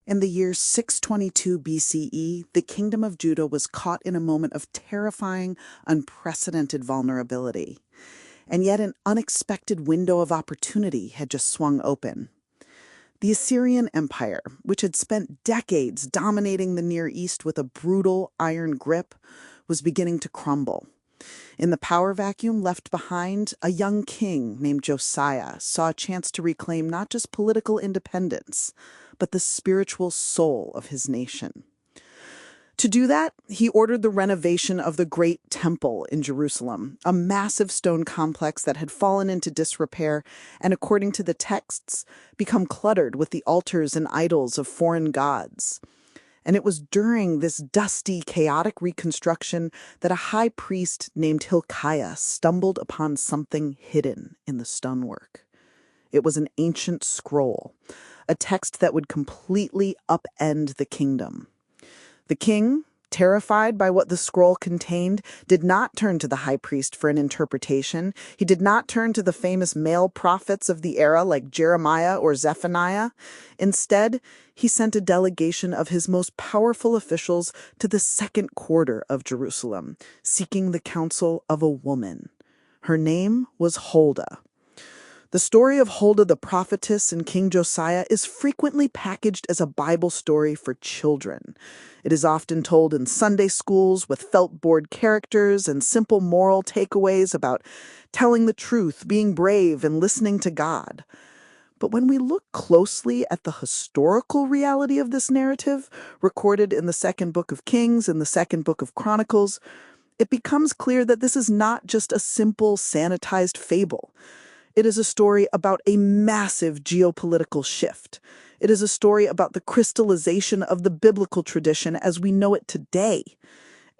In the year 622 BCE, the kingdom of Judah was caught in a moment of terrifying, unprecedented vulnerability. And yet an unexpected window of opportunity had just swung open. The Assyrian Empire, which had spent decades dominating the Near East with a brutal iron grip, was beginning to crumble. In the power vacuum left behind, a young king named Josiah saw a chance to reclaim not just political independence, but the spiritual soul of his nation. To do that, he ordered the renovation of the Great Temple in Jerusalem, a massive stone complex that had fallen into disrepair and, according to the texts, become cluttered with the altars and idols of foreign gods. And it was during this dusty, chaotic reconstruction that a high priest named Hilkiah stumbled upon something hidden in the stonework. It was an ancient scroll, a text that would completely upend the kingdom. The king, terrified by what the scroll contained, did not turn to the high priest for an interpretation. He did not turn to the famous male prophets of the era like Jeremiah or Zephaniah. Instead, he sent a delegation of his most powerful officials to the second quarter of Jerusalem, seeking the counsel of a woman. Her name was Huldah. The story of Huldah the Prophetess and King Josiah is frequently packaged as a Bible story for children. It is often told in Sunday schools with felt-board characters and simple moral takeaways about telling the truth, being brave, and listening to God. But when we look closely at the historical reality of this narrative, recorded in the second book of Kings and the second book of Chronicles, it becomes clear that this is not just a simple, sanitized fable. It is a story about a massive geopolitical shift. It is a story about the crystallization of the biblical tradition as we know it today.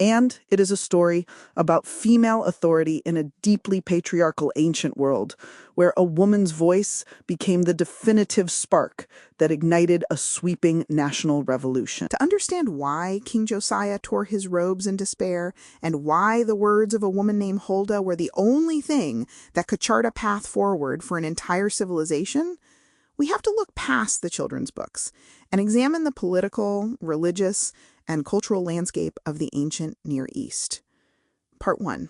And it is a story about female authority in a deeply patriarchal ancient world, where a woman's voice became the definitive spark that ignited a sweeping national revolution. To understand why King Josiah tore his robes in despair, and why the words of a woman named Huldah were the only thing that could chart a path forward for an entire civilization, we have to look past the children's books and examine the political, religious, and cultural landscape of the ancient Near East. Part 1.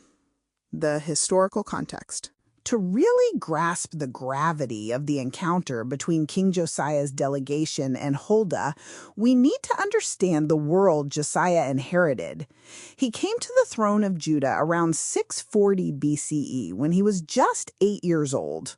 The historical context. To really grasp the gravity of the encounter between King Josiah's delegation and Huldah, we need to understand the world Josiah inherited. He came to the throne of Judah around 640 BCE when he was just 8 years old.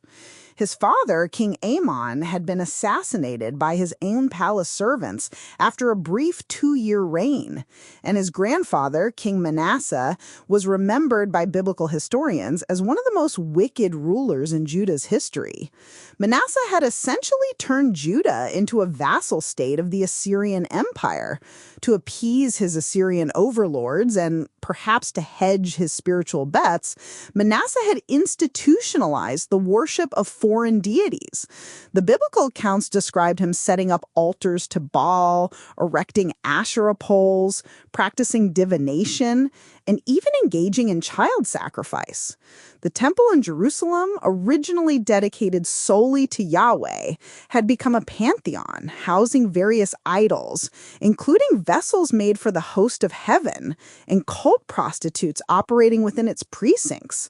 His father, King Amon, had been assassinated by his own palace servants after a brief 2-year reign, and his grandfather, King Manasseh, was remembered by biblical historians as one of the most wicked rulers in Judah's history. Manasseh had essentially turned Judah into a vassal state of the Assyrian Empire. To appease his Assyrian overlords and perhaps to hedge his spiritual bets, Manasseh had institutionalized the worship of foreign deities. The biblical accounts described him setting up altars to Baal, erecting Asherah poles, practicing divination, and even engaging in child sacrifice. The temple in Jerusalem, originally dedicated solely to Yahweh, had become a pantheon, housing various idols, including vessels made for the host of heaven and cult prostitutes operating within its precincts.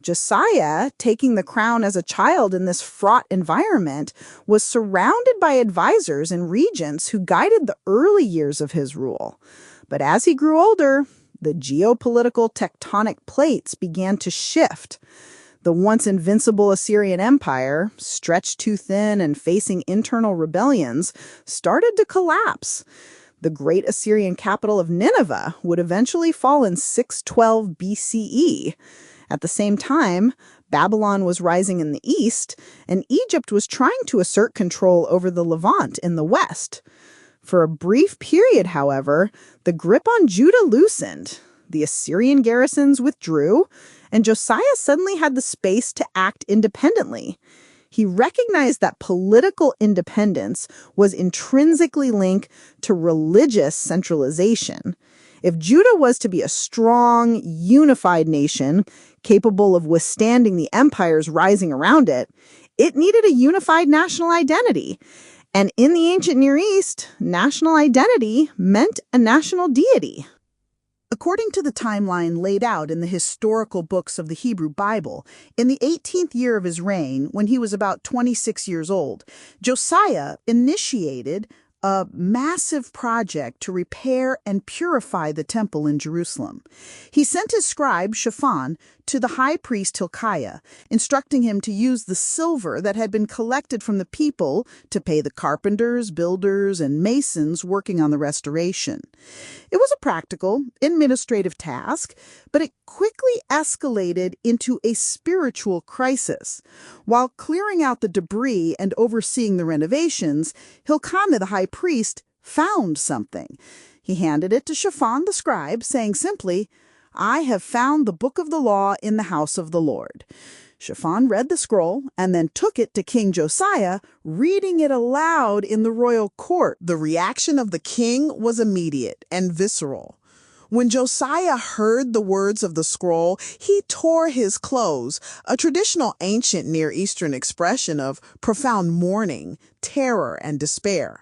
Josiah, taking the crown as a child in this fraught environment, was surrounded by advisors and regents who guided the early years of his rule. But as he grew older, the geopolitical tectonic plates began to shift. The once invincible Assyrian Empire, stretched too thin and facing internal rebellions, started to collapse. The great Assyrian capital of Nineveh would eventually fall in 612 BCE. At the same time, Babylon was rising in the east, and Egypt was trying to assert control over the Levant in the west. For a brief period, however, the grip on Judah loosened. The Assyrian garrisons withdrew, and Josiah suddenly had the space to act independently. He recognized that political independence was intrinsically linked to religious centralization. If Judah was to be a strong, unified nation, capable of withstanding the empires rising around it, it needed a unified national identity. And in the ancient Near East, national identity meant a national deity. According to the timeline laid out in the historical books of the Hebrew Bible, in the 18th year of his reign, when he was about 26 years old, Josiah initiated a massive project to repair and purify the temple in Jerusalem. He sent his scribe, Shaphan, to the high priest Hilkiah, instructing him to use the silver that had been collected from the people to pay the carpenters, builders, and masons working on the restoration. It was a practical, administrative task, but it quickly escalated into a spiritual crisis. While clearing out the debris and overseeing the renovations, Hilkiah, the high priest, found something. He handed it to Shaphan the scribe, saying simply, "I have found the book of the law in the house of the Lord." Shaphan read the scroll and then took it to King Josiah, reading it aloud in the royal court. The reaction of the king was immediate and visceral. When Josiah heard the words of the scroll, he tore his clothes, a traditional ancient Near Eastern expression of profound mourning, terror, and despair.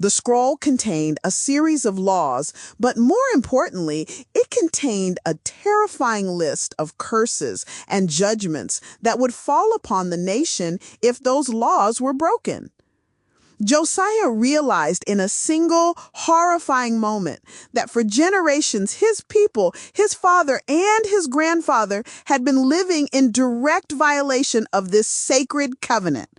The scroll contained a series of laws, but more importantly, it contained a terrifying list of curses and judgments that would fall upon the nation if those laws were broken. Josiah realized in a single horrifying moment that for generations his people, his father and his grandfather had been living in direct violation of this sacred covenant.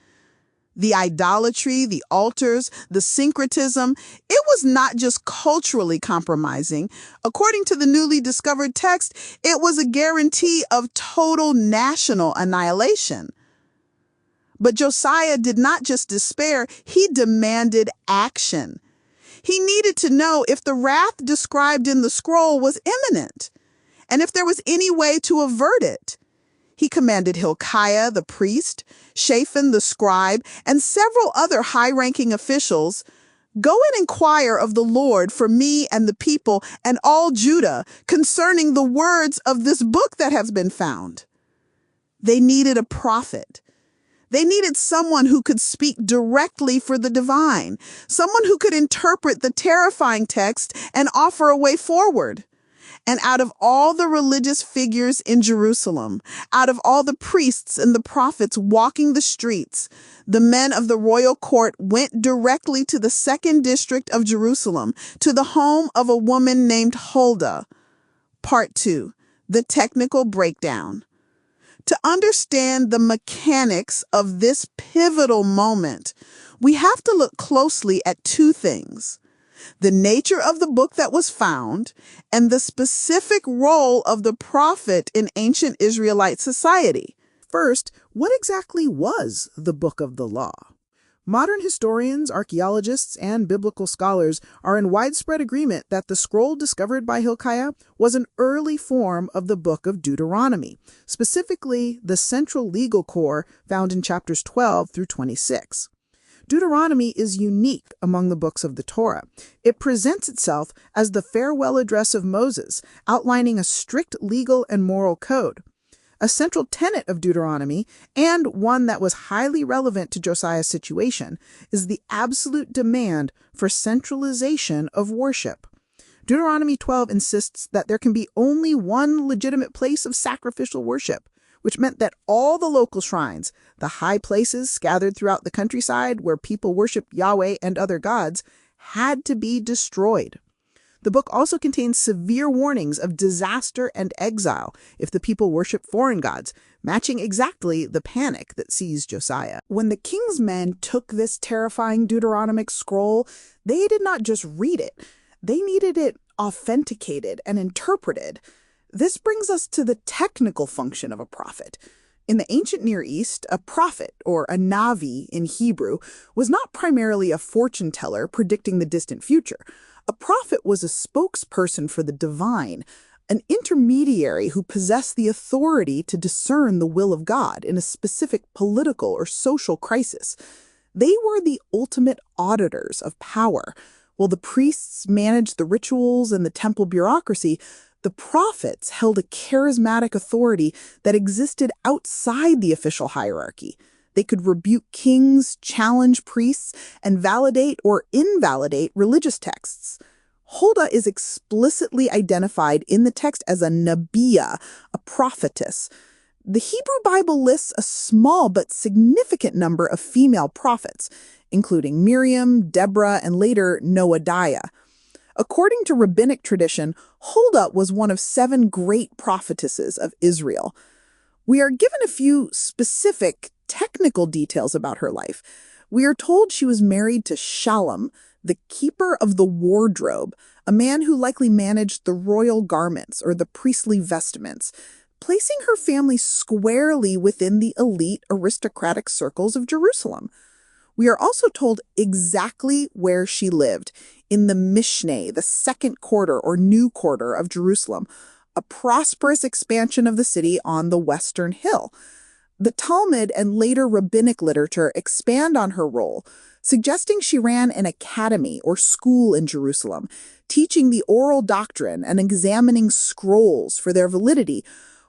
The idolatry, the altars, the syncretism, it was not just culturally compromising. According to the newly discovered text, it was a guarantee of total national annihilation. But Josiah did not just despair, he demanded action. He needed to know if the wrath described in the scroll was imminent, and if there was any way to avert it. He commanded Hilkiah, the priest, Shaphan, the scribe, and several other high-ranking officials, "Go and inquire of the Lord for me and the people and all Judah concerning the words of this book that has been found." They needed a prophet. They needed someone who could speak directly for the divine, someone who could interpret the terrifying text and offer a way forward. And out of all the religious figures in Jerusalem, out of all the priests and the prophets walking the streets, the men of the royal court went directly to the 2nd district of Jerusalem, to the home of a woman named Huldah. Part 2, the technical breakdown. To understand the mechanics of this pivotal moment, we have to look closely at two things: the nature of the book that was found, and the specific role of the prophet in ancient Israelite society. First, what exactly was the Book of the Law? Modern historians, archaeologists, and biblical scholars are in widespread agreement that the scroll discovered by Hilkiah was an early form of the Book of Deuteronomy, specifically the central legal core found in chapters 12 through 26. Deuteronomy is unique among the books of the Torah. It presents itself as the farewell address of Moses, outlining a strict legal and moral code. A central tenet of Deuteronomy, and one that was highly relevant to Josiah's situation, is the absolute demand for centralization of worship. Deuteronomy 12 insists that there can be only one legitimate place of sacrificial worship, which meant that all the local shrines, the high places scattered throughout the countryside where people worshiped Yahweh and other gods, had to be destroyed. The book also contains severe warnings of disaster and exile if the people worship foreign gods, matching exactly the panic that seized Josiah. When the king's men took this terrifying Deuteronomic scroll, they did not just read it. They needed it authenticated and interpreted. This brings us to the technical function of a prophet. In the ancient Near East, a prophet, or a navi in Hebrew, was not primarily a fortune teller predicting the distant future. A prophet was a spokesperson for the divine, an intermediary who possessed the authority to discern the will of God in a specific political or social crisis. They were the ultimate auditors of power. While the priests managed the rituals and the temple bureaucracy, the prophets held a charismatic authority that existed outside the official hierarchy. They could rebuke kings, challenge priests, and validate or invalidate religious texts. Huldah is explicitly identified in the text as a Nabiya, a prophetess. The Hebrew Bible lists a small but significant number of female prophets, including Miriam, Deborah, and later Noadiah. According to rabbinic tradition, Huldah was one of 7 great prophetesses of Israel. We are given a few specific technical details about her life. We are told she was married to Shallum, the keeper of the wardrobe, a man who likely managed the royal garments or the priestly vestments, placing her family squarely within the elite aristocratic circles of Jerusalem. We are also told exactly where she lived, in the Mishneh, the second quarter or new quarter of Jerusalem, a prosperous expansion of the city on the western hill. The Talmud and later rabbinic literature expand on her role, suggesting she ran an academy or school in Jerusalem, teaching the oral doctrine and examining scrolls for their validity.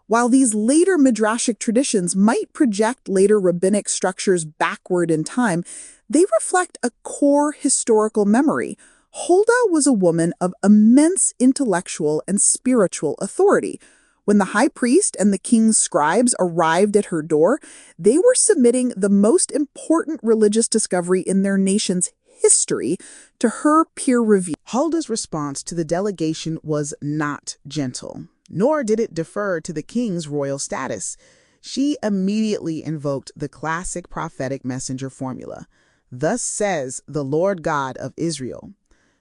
While these later midrashic traditions might project later rabbinic structures backward in time, they reflect a core historical memory. Huldah was a woman of immense intellectual and spiritual authority. When the high priest and the king's scribes arrived at her door, they were submitting the most important religious discovery in their nation's history to her peer review. Huldah's response to the delegation was not gentle, nor did it defer to the king's royal status. She immediately invoked the classic prophetic messenger formula, "Thus says the Lord God of Israel."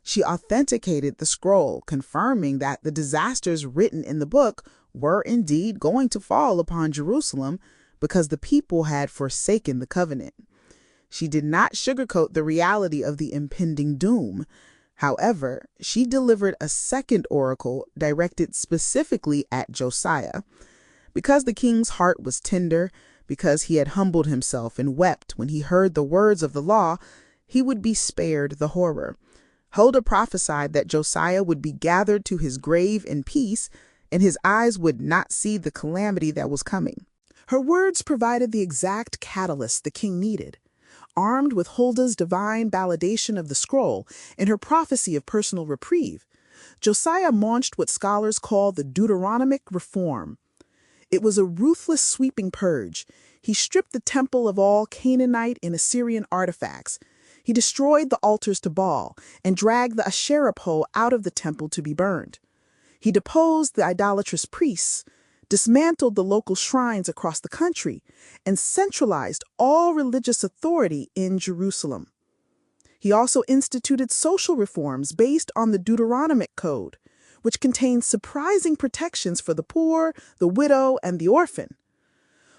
She authenticated the scroll, confirming that the disasters written in the book were indeed going to fall upon Jerusalem because the people had forsaken the covenant. She did not sugarcoat the reality of the impending doom. However, she delivered a second oracle directed specifically at Josiah. Because the king's heart was tender, because he had humbled himself and wept when he heard the words of the law, he would be spared the horror. Huldah prophesied that Josiah would be gathered to his grave in peace, and his eyes would not see the calamity that was coming. Her words provided the exact catalyst the king needed. Armed with Huldah's divine validation of the scroll and her prophecy of personal reprieve, Josiah launched what scholars call the Deuteronomic reform. It was a ruthless sweeping purge. He stripped the temple of all Canaanite and Assyrian artifacts. He destroyed the altars to Baal and dragged the Asherah pole out of the temple to be burned. He deposed the idolatrous priests, dismantled the local shrines across the country, and centralized all religious authority in Jerusalem. He also instituted social reforms based on the Deuteronomic Code, which contained surprising protections for the poor, the widow, and the orphan.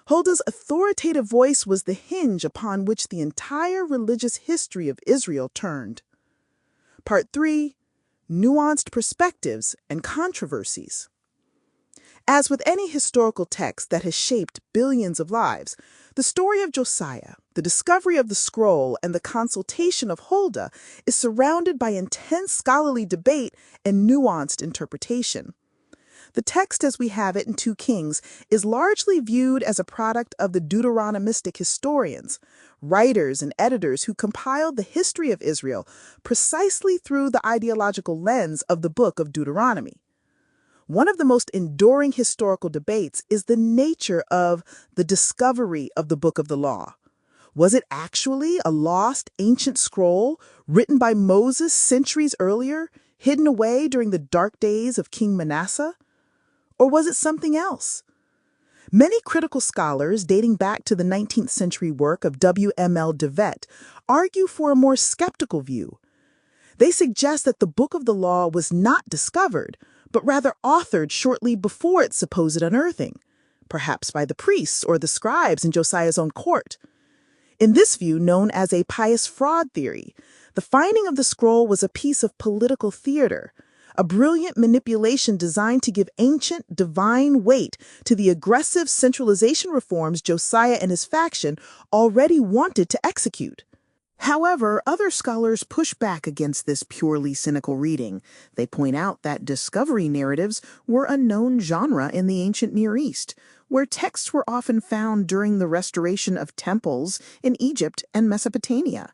Huldah's authoritative voice was the hinge upon which the entire religious history of Israel turned. Part 3. Nuanced Perspectives and Controversies. As with any historical text that has shaped billions of lives, the story of Josiah, the discovery of the scroll, and the consultation of Huldah is surrounded by intense scholarly debate and nuanced interpretation. The text as we have it in 2 Kings is largely viewed as a product of the Deuteronomistic historians, writers and editors who compiled the history of Israel precisely through the ideological lens of the book of Deuteronomy. One of the most enduring historical debates is the nature of the discovery of the book of the law. Was it actually a lost ancient scroll written by Moses centuries earlier, hidden away during the dark days of King Manasseh? Or was it something else? Many critical scholars, dating back to the 19th century work of W.M.L. Devet, argue for a more skeptical view. They suggest that the book of the law was not discovered, but rather authored shortly before its supposed unearthing, perhaps by the priests or the scribes in Josiah's own court. In this view, known as a pious fraud theory, the finding of the scroll was a piece of political theater, a brilliant manipulation designed to give ancient divine weight to the aggressive centralization reforms Josiah and his faction already wanted to execute. However, other scholars push back against this purely cynical reading. They point out that discovery narratives were a known genre in the ancient Near East. where texts were often found during the restoration of temples in Egypt and Mesopotamia.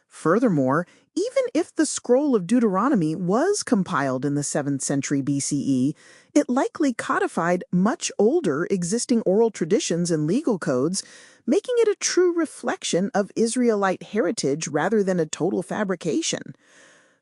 Furthermore, even if the scroll of Deuteronomy was compiled in the 7th century BCE, it likely codified much older existing oral traditions and legal codes, making it a true reflection of Israelite heritage rather than a total fabrication.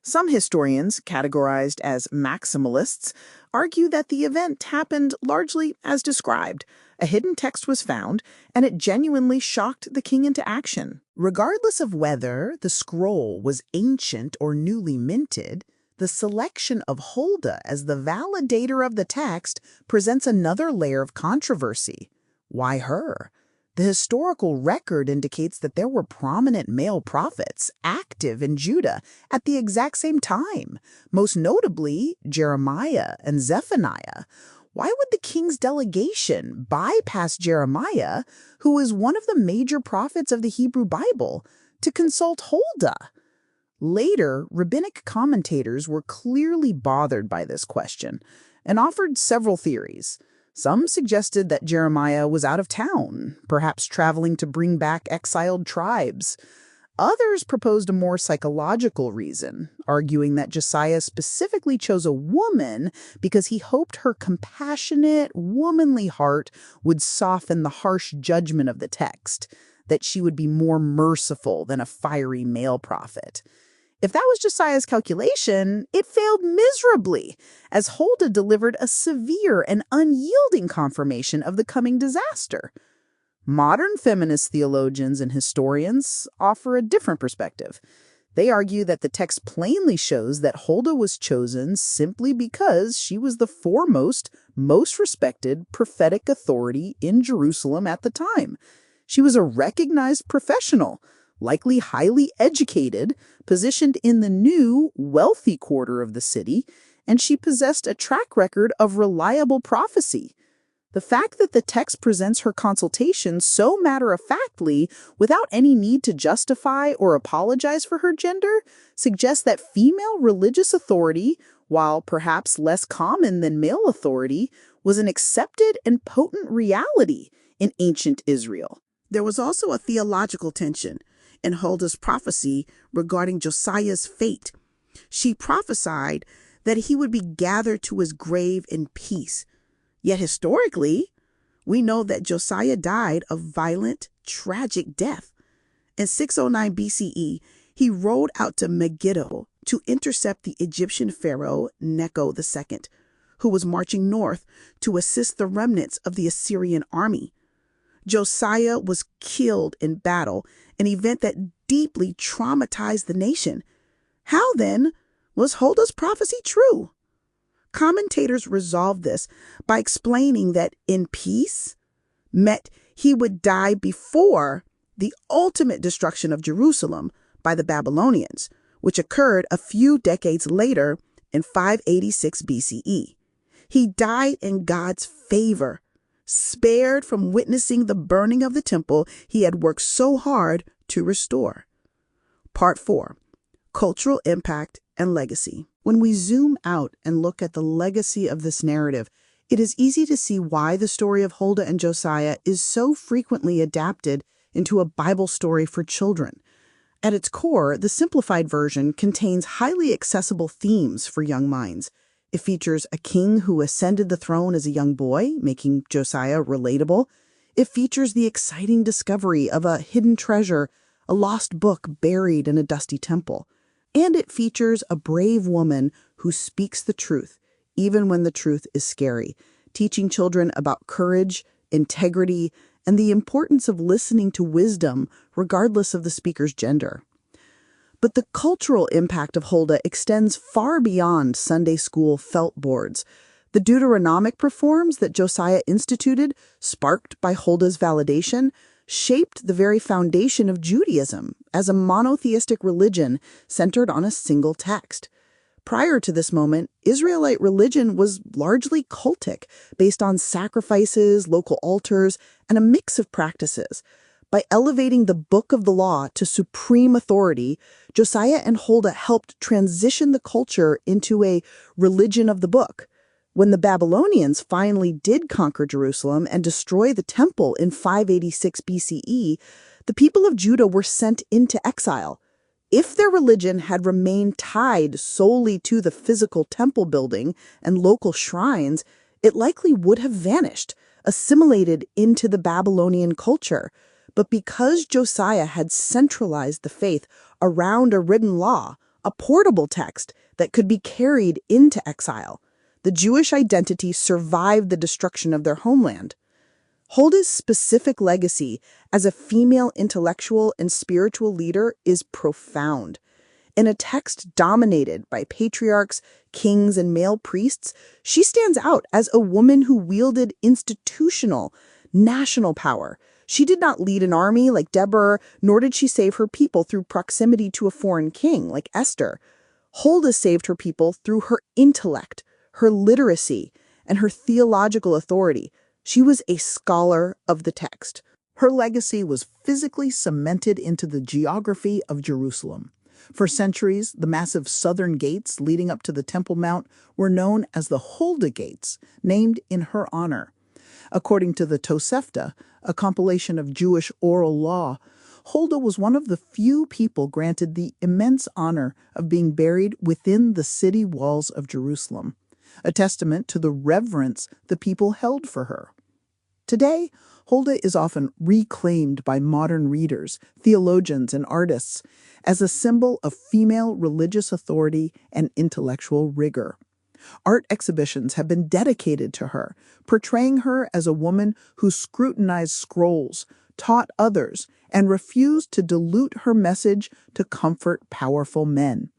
Some historians, categorized as maximalists, argue that the event happened largely as described. A hidden text was found, and it genuinely shocked the king into action. Regardless of whether the scroll was ancient or newly minted, the selection of Huldah as the validator of the text presents another layer of controversy. Why her? The historical record indicates that there were prominent male prophets active in Judah at the exact same time, most notably Jeremiah and Zephaniah. Why would the king's delegation bypass Jeremiah, who is one of the major prophets of the Hebrew Bible, to consult Huldah? Later, rabbinic commentators were clearly bothered by this question and offered several theories. Some suggested that Jeremiah was out of town, perhaps traveling to bring back exiled tribes. Others proposed a more psychological reason, arguing that Josiah specifically chose a woman because he hoped her compassionate, womanly heart would soften the harsh judgment of the text, that she would be more merciful than a fiery male prophet. If that was Josiah's calculation, it failed miserably, as Huldah delivered a severe and unyielding confirmation of the coming disaster. Modern feminist theologians and historians offer a different perspective. They argue that the text plainly shows that Huldah was chosen simply because she was the foremost, most respected prophetic authority in Jerusalem at the time. She was a recognized professional, likely highly educated, positioned in the new, wealthy quarter of the city, and she possessed a track record of reliable prophecy. The fact that the text presents her consultation so matter-of-factly, without any need to justify or apologize for her gender, suggests that female religious authority, while perhaps less common than male authority, was an accepted and potent reality in ancient Israel. There was also a theological tension in Huldah's prophecy regarding Josiah's fate. She prophesied that he would be gathered to his grave in peace. Yet historically, we know that Josiah died a violent, tragic death. In 609 BCE, he rode out to Megiddo to intercept the Egyptian pharaoh Necho II, who was marching north to assist the remnants of the Assyrian army. Josiah was killed in battle, an event that deeply traumatized the nation. How, then, was Huldah's prophecy true? Commentators resolved this by explaining that in peace meant he would die before the ultimate destruction of Jerusalem by the Babylonians, which occurred a few decades later in 586 BCE. He died in God's favor, spared from witnessing the burning of the temple he had worked so hard to restore. Part 4. Cultural Impact and Legacy. When we zoom out and look at the legacy of this narrative, it is easy to see why the story of Huldah and Josiah is so frequently adapted into a Bible story for children. At its core, the simplified version contains highly accessible themes for young minds. It features a king who ascended the throne as a young boy, making Josiah relatable. It features the exciting discovery of a hidden treasure, a lost book buried in a dusty temple. And it features a brave woman who speaks the truth, even when the truth is scary, teaching children about courage, integrity, and the importance of listening to wisdom, regardless of the speaker's gender. But the cultural impact of Huldah extends far beyond Sunday school felt boards. The Deuteronomic reforms that Josiah instituted, sparked by Huldah's validation, shaped the very foundation of Judaism as a monotheistic religion centered on a single text. Prior to this moment, Israelite religion was largely cultic, based on sacrifices, local altars, and a mix of practices. By elevating the book of the law to supreme authority, Josiah and Huldah helped transition the culture into a religion of the book. When the Babylonians finally did conquer Jerusalem and destroy the temple in 586 BCE, the people of Judah were sent into exile. If their religion had remained tied solely to the physical temple building and local shrines, it likely would have vanished, assimilated into the Babylonian culture. But because Josiah had centralized the faith around a written law, a portable text that could be carried into exile, the Jewish identity survived the destruction of their homeland. Huldah's specific legacy as a female intellectual and spiritual leader is profound. In a text dominated by patriarchs, kings, and male priests, she stands out as a woman who wielded institutional, national power. She did not lead an army like Deborah, nor did she save her people through proximity to a foreign king like Esther. Huldah saved her people through her intellect, her literacy, and her theological authority. She was a scholar of the text. Her legacy was physically cemented into the geography of Jerusalem. For centuries, the massive southern gates leading up to the Temple Mount were known as the Huldah Gates, named in her honor. According to the Tosefta, a compilation of Jewish oral law, Huldah was one of the few people granted the immense honor of being buried within the city walls of Jerusalem, a testament to the reverence the people held for her. Today, Huldah is often reclaimed by modern readers, theologians, and artists as a symbol of female religious authority and intellectual rigor. Art exhibitions have been dedicated to her, portraying her as a woman who scrutinized scrolls, taught others, and refused to dilute her message to comfort powerful men.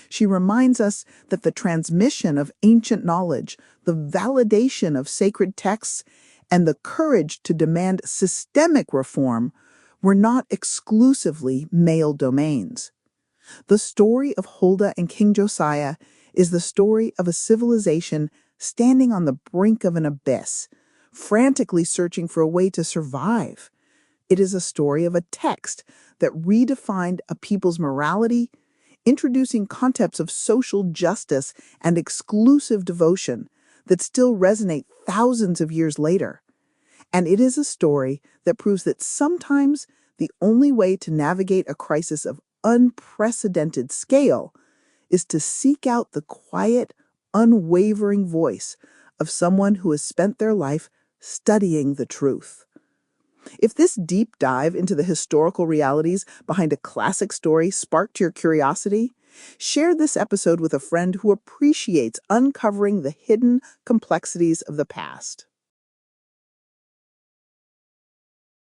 She reminds us that the transmission of ancient knowledge, the validation of sacred texts, and the courage to demand systemic reform were not exclusively male domains. The story of Huldah and King Josiah is the story of a civilization standing on the brink of an abyss, frantically searching for a way to survive. It is a story of a text that redefined a people's morality, introducing concepts of social justice and exclusive devotion that still resonate thousands of years later. And it is a story that proves that sometimes the only way to navigate a crisis of unprecedented scale is to seek out the quiet, unwavering voice of someone who has spent their life studying the truth. If this deep dive into the historical realities behind a classic story sparked your curiosity, share this episode with a friend who appreciates uncovering the hidden complexities of the past.